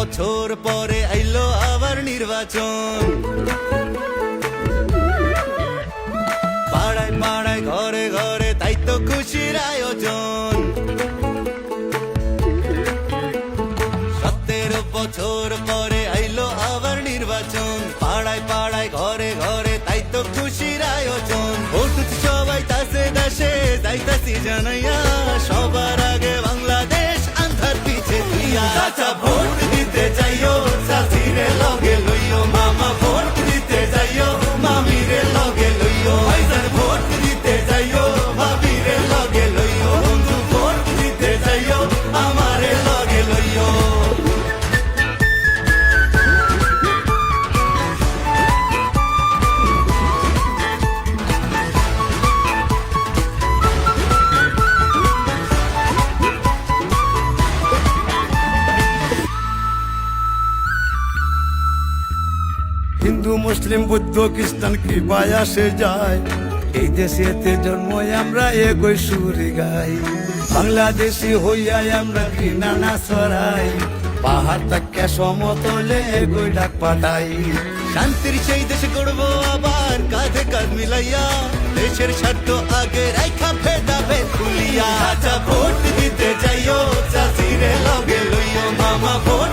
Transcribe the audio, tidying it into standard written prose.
বছর পরে আইলো আবার নির্বাচন। পাড়ায় পাড়ায় ঘরে ঘরে তাই তো খুশির আয়োজন। 17 বছর পরে আইলো আবার নির্বাচন। পাড়ায় পাড়ায় ঘরে ঘরে তাই তো খুশির আয়োজন। ভোট সবাই তাসে দেশে যাইতাছি জানাইয়া, সবার আগে বাংলাদেশ আন্ধার পিছে তুইয়া। চাচা ভোট দিতে যাইও, চাচিরে লগে লইও, মামা ভোট দিতে যাইও, মামিরে লগে লইও। ভাইজান ভোট দিতে যাইও, ভাবিরে লগে লইও। বন্ধু ভোট দিতে যাইও, আমারে লগে লইও। হিন্দু মুসলিম বৌদ্ধ খ্রিস্টান কৃপায় আসে যায়, এই দেশেতে জন্ম আমরা একই সুরে গাই। বাংলাদেশি হইয়া আমরা ঘৃণা না ছড়াই, পাহাড় থেকে সমতলে একই ডাক পাঠাই। শান্তির সেই দেশ গড়বো আবার কাঁধে কাঁধ মিলাইয়া, দেশের স্বার্থ আগে রাইখা ভেদাভে খুলিয়া। চাচা ভোট দিতে যাইও, চাচিরে লগে লইও, মামা ভোট